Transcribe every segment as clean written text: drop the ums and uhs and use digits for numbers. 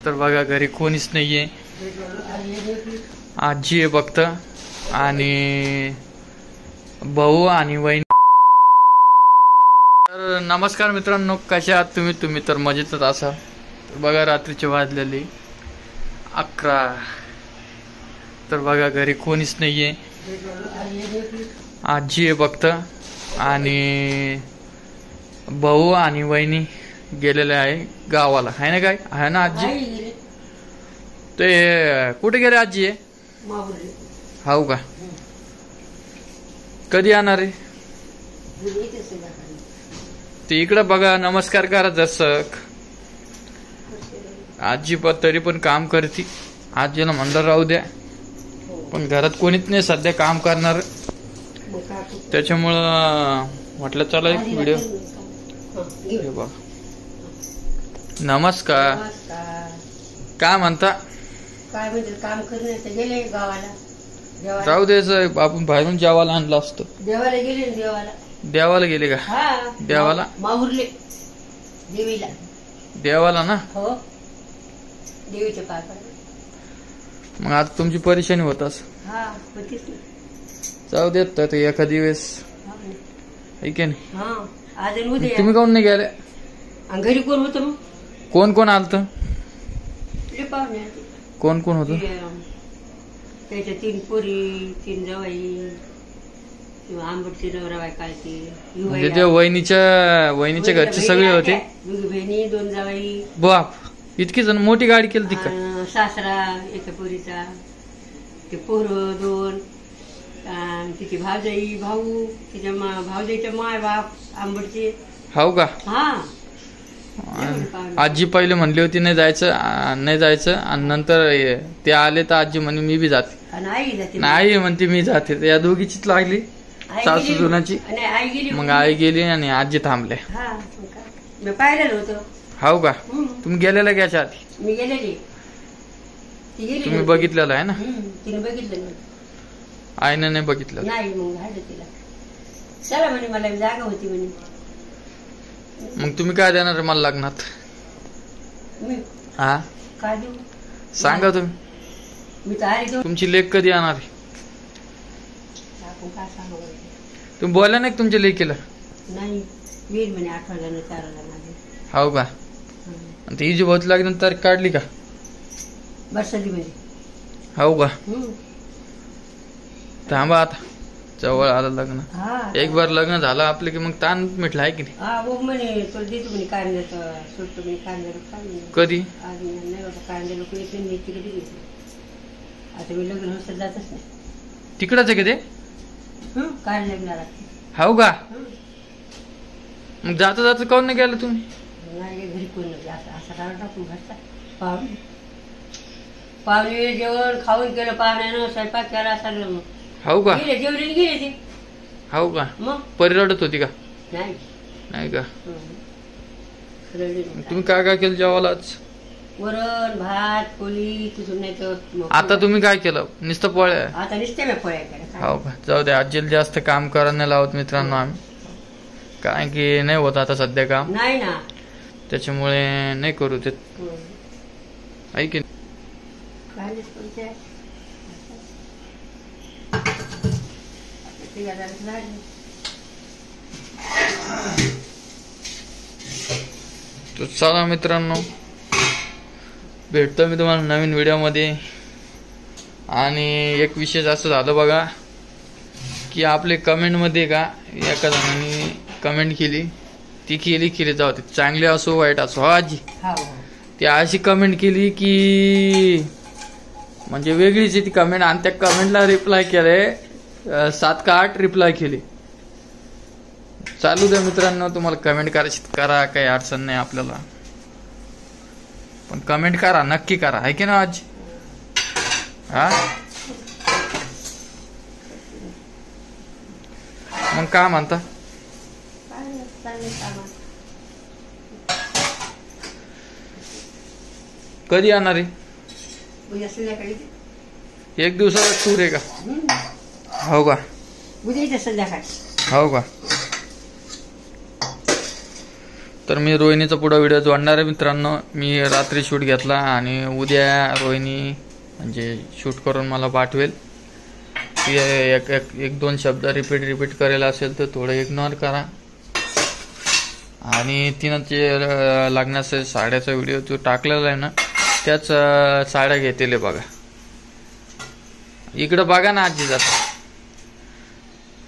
तर बघा घरी कोणीच नाहीये, आजी आहे फक्त आणि भाऊ आणि वहिनी. तर नमस्कार मित्रांनो, कसे आहात तुम्ही तर मजेतच असाल. बघा रात्रीचे वाजलेले 11. तर बघा घरी कोणीच नाहीये, आजी आहे फक्त आणि भाऊ आणि वहिनी गेलेले आहे गावाला. आहे ना, काय आहे ना आजी? ते कुठे गेले आजी आहे? हाऊ का? कधी येणार आहे ते? इकडं बघा, नमस्कार करा दर्शक. आजी पण तरी पण काम करते. आजीला म्हणलं राहू द्या, पण घरात कोणीच नाही सध्या काम करणार, त्याच्यामुळं म्हटलं चला एक व्हिडिओ. बघा नमस्कार. काय म्हणता? काय म्हणजे काम करण्याचं गेले गावाला. राहू द्यायचं, आपण बाहेरून जेवायला आणलं असतं. देवाला गेले ना, देवाला. देवाला गेले का? हा, देवाला माहुरले देवीला. देवाला ना? हो, देवीचे पाय पडले. मग आता तुमची परेशानी होत अस. हा, होतीच ना. जाऊ देत तर एका दिवस ऐक नाही. हा, आज आणि उद्या. तुम्ही काऊन नाही गेले? आणि घरी कोण होतं मग? कोण कोण आलत? तुझे पाहुणे. कोण कोण होत? त्याच्या 3 पोरी, 3 जावाई, आंबटची नवरा बायकाची. म्हणजे ते वहिनीच्या घरचे सगळे होते? 2 बहिणी, 2 जावाई. बाप, इतकी जण मोठी गाडी केली ती का? सासरा एका पोरीचा, ते पोरं 2, तिची भावजाई, भाऊ, तिच्या भावजाईच्या माय बाप आंबटचे. हाऊ का? हा. आजी पहिले म्हणली होती नाही जायचं आणि नंतर ते आले तर आजी म्हणे मी बी जाते. नाही म्हणते मी जाते. या दोघीचीच लागली, सासू जुनाची. मग आई गेली आणि आजी थांबले. मी पाहिलेलं होतं. हाऊ का? तुम्ही गेलेला का याच्या आधी? मी गेलेली. तुम्ही बघितलेलं आहे ना? तिने बघितलं, आईने नाही बघितलं. नाही. मग हाडलं तिला. चला म्हणे, मला जागा होती म्हणे. मग तुम्ही काय देणार मला लग्नात? हा, काय देऊ सांगा तुम्ही. मी तर तुमची लेक कधी येणार आहे? काय सांगू? तुम्ही बोला नाही तुमच्या लेकीला? नाही, वीर म्हणे 8 वाजता 4 वाजता. हाऊ का? आणि ती जी बहुत लागली तारीख काढली का? बरसाती मध्ये. हाऊ का? थांबा, आता जवळ आलं लग्न. एक बार लग्न झालं आपलं की मग ताण मिटला आहे की नाही? हा, मग म्हणे तो देतो म्हणे कांद्याचं, सुटतो म्हणे कांद्याला. कधी? आज नाही बाबा, कांद्या लोक येते मी तिकडे गेले. आता मी लग्न होत जातच नाही. तिकडच आहे का ते? काय लग्नाला. हाऊ का? मग जाता जाता काऊन नाही गेलं तुम्ही? नाही, घरी कोण नव्हते. असं राहून टाकून घरचा पाहुणे जेवण खाऊन केलं, पाहुण्यानं स्वयंपाक केला सगळं. हाऊ का? जेवढे गेले ते. हाऊ का? मग परिरडत होती का? नाही का? तुम्ही काय काय केलं जेवायला आज? वरण भात पोळी. तुझं नाही तर आता तुम्ही काय केलं? नुसतं पोळ्या? आता नुसत्या मी पोळ्या केल्या. हाऊ का? जाऊ दे, आजीला जास्त काम करायला नाही लावत मित्रांनो आम्ही, कारण की नाही होत आता सध्या काम. नाही ना, त्याच्यामुळे नाही करू ते. ऐक तर चला मित्रांनो, भेटतो मी तुम्हाला नवीन व्हिडिओमध्ये. आणि एक विशेष असं झालं बघा की आपले कमेंटमध्ये का एका जणांनी कमेंट केली, ती केली जाऊ दे, चांगली असो वाईट असो. हा आजी, ती अशी कमेंट केली की म्हणजे वेगळीच ती कमेंट. आणि त्या कमेंटला रिप्लाय केले 7 का 8 रिप्लाय केली. चालू द्या मित्रांनो, तुम्हाला कमेंट करायची करा, काही अडचण नाही आपल्याला, पण कमेंट करा, नक्की करा. आहे की ना आजी? हा, मग काय म्हणता? कधी येणार आहे? एक दिवसाचा टूर आहे का? हो का? उद्या संध्याकाळी. हो का? तर मी रोहिणीचा पुढे व्हिडिओ जोडणार आहे मित्रांनो. मी रात्री शूट घेतला आणि उद्या रोहिणी म्हणजे शूट करून मला पाठवेल. ती एक दोन शब्द रिपीट करेल असेल तर थोडं इग्नोर करा. आणि तिनं जे लग्नाच्या साड्याचा व्हिडिओ जो टाकलेला आहे ना, त्याच साड्या घेतले बघा. इकडं बघा ना आजी जात.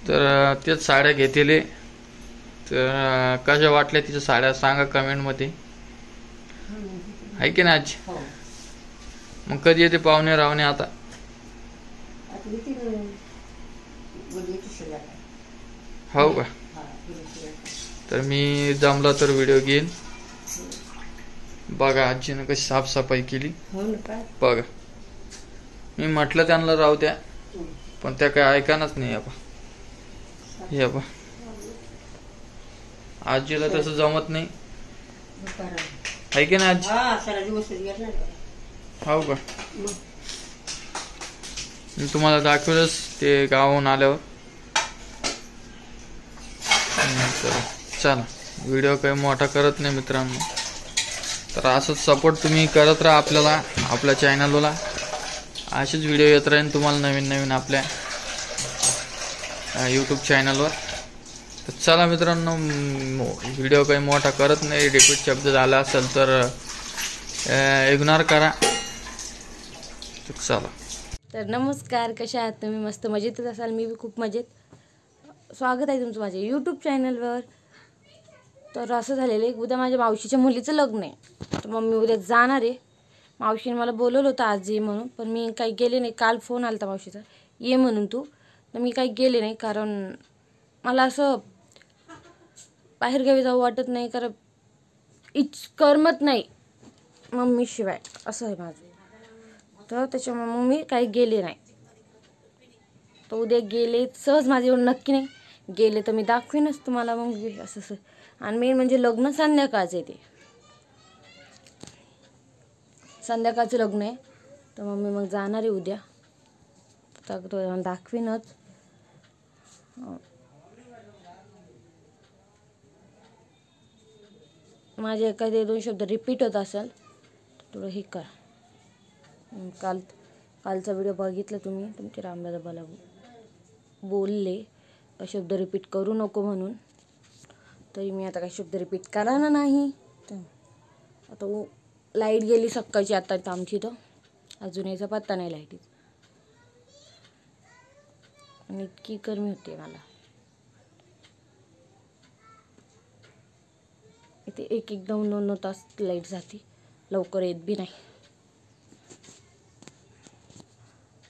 तर तेच साड्या घेतले. तर कशा वाटल्या तिच्या साड्या सांगा कमेंटमध्ये. आहे की ना आजी? मग कधी येते पाहुणे रावणे आता? हो का? तर मी जमला तर व्हिडिओ घेईन. बघा आजीनं कशी साफसफाई केली बघा. मी म्हटलं त्यांना राहू द्या, पण त्या काय ऐकानच नाही. हे बा आजीला तसं जमत नाही. आहे की ना आजी? हो का? मी तुम्हाला दाखवलंच ते गावाहून आल्यावर. चला व्हिडिओ काही मोठा करत नाही मित्रांनो. तर असंच सपोर्ट तुम्ही करत राहा आपल्याला, आपल्या चॅनलला. असेच व्हिडिओ येत राहील तुम्हाला नवीन नवीन आपल्या यूट्यूब चॅनलवर. तर चला मित्रांनो, व्हिडिओ काही मोठा करत नाही. रिपीट शब्द झाला असेल तर इग्नोर करा. चला. तर नमस्कार, कशा आहात तुम्ही? मस्त मजेतच असाल. मी बी खूप मजेत. स्वागत आहे तुमचं माझ्या यूट्यूब चॅनलवर. तर असं झालेलं आहे, उद्या माझ्या मावशीच्या मुलीचं लग्न आहे. तर मग मी उद्या जाणार आहे. मावशीने मला बोलवलं होतं आज ये म्हणून, पण मी काही गेले नाही. काल फोन आला होता मावशीचा, ये म्हणून तू. तर मी काही गेले नाही, कारण मला असं बाहेरगावी जाऊ वाटत नाही, कारण करमत नाही मम्मीशिवाय, असं आहे माझं. तर त्याच्यामुळे मग मी काही गेले नाही. तर उद्या गेले सहज, माझे एवढं नक्की नाही. गेले तर मी दाखवीनच तुम्हाला मग असं. आणि मेन म्हणजे लग्न संध्याकाळचं आहे. ते संध्याकाळचं लग्न आहे. तर मग जाणार आहे उद्या. तर दाखवीनच. माझे एखादे दोन शब्द रिपीट होत असेल थोडं हे कर. कालचा व्हिडिओ बघितला तुम्ही, तुमचे रामदादा मला बोलले शब्द रिपीट करू नको म्हणून. तरी मी आता काही शब्द रिपीट करायला नाही. तर आता लाईट गेली सकाळची आता आमची. तर अजून याचा पत्ता नाही लाईटीचा. आणि इतकी गरमी होते मला इथे. एक दोन तास लाईट जाते, लवकर येत बी नाही.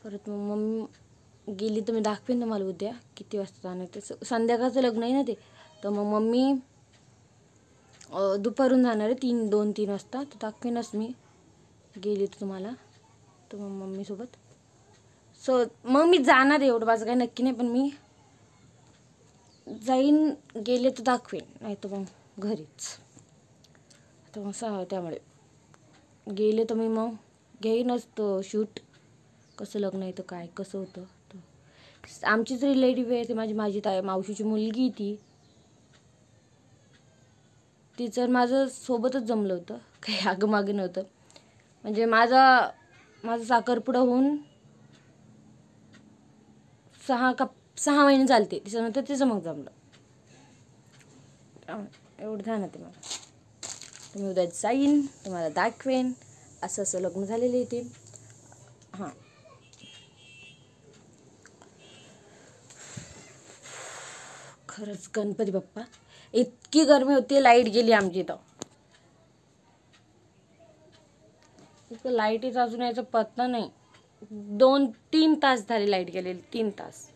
परत मग मम्मी गेली तर मी दाखवेन तुम्हाला उद्या किती वाजता जाणार. ते संध्याकाळचं लग्न आहे ना ते. तर मग मम्मी दुपारून जाणार आहे 2-3 वाजता. तर दाखवेनच मी गेली तर तुम्हाला. तर मग मम्मीसोबत मग मी जाणार आहे. एवढं माझं काही नक्की नाही, पण मी जाईन. गेले तर दाखवेन, नाही तर मग घरीच. तर मग त्यामुळे गेले तर मी मग घेईनच तो शूट. कसं लग्न आहे तर काय कसं होतं. तर आमचीच रिलेटिव्ह आहे. ते माझी मावशीची मुलगी. तिचं माझं सोबतच जमलं होतं, काही आगमागे नव्हतं. म्हणजे माझा साखरपुडा होऊन 6 महिने चालते. त्याच्यानंतर तिचं मग जमलं. एवढं ध्यान आहे मला. तर मी उद्या जाईन, तुम्हाला दाखवेन असं लग्न झालेलं आहे ते. हां, खरंच गणपती बाप्पा, इतकी गरमी होती. लाईट गेली आमची. तर इतकं लाईटीचा अजून याचा पत्ता नाही. 2-3 तास झाले लाईट गेलेली. 3 तास.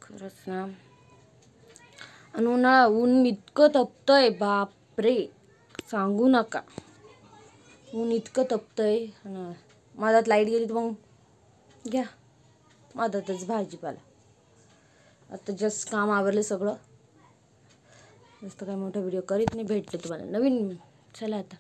खरंच ना. आणि ऊन इतकं तपतंय, बापरे सांगू नका. ऊन इतकं तपतंय. मधात लाईट गेली तर मग घ्या मधातच भाजीपाला. आता जस्ट काम आवरलं सगळं. जास्त काय मोठा व्हिडिओ करीत नाही. भेटले तुम्हाला नवीन. चला आता.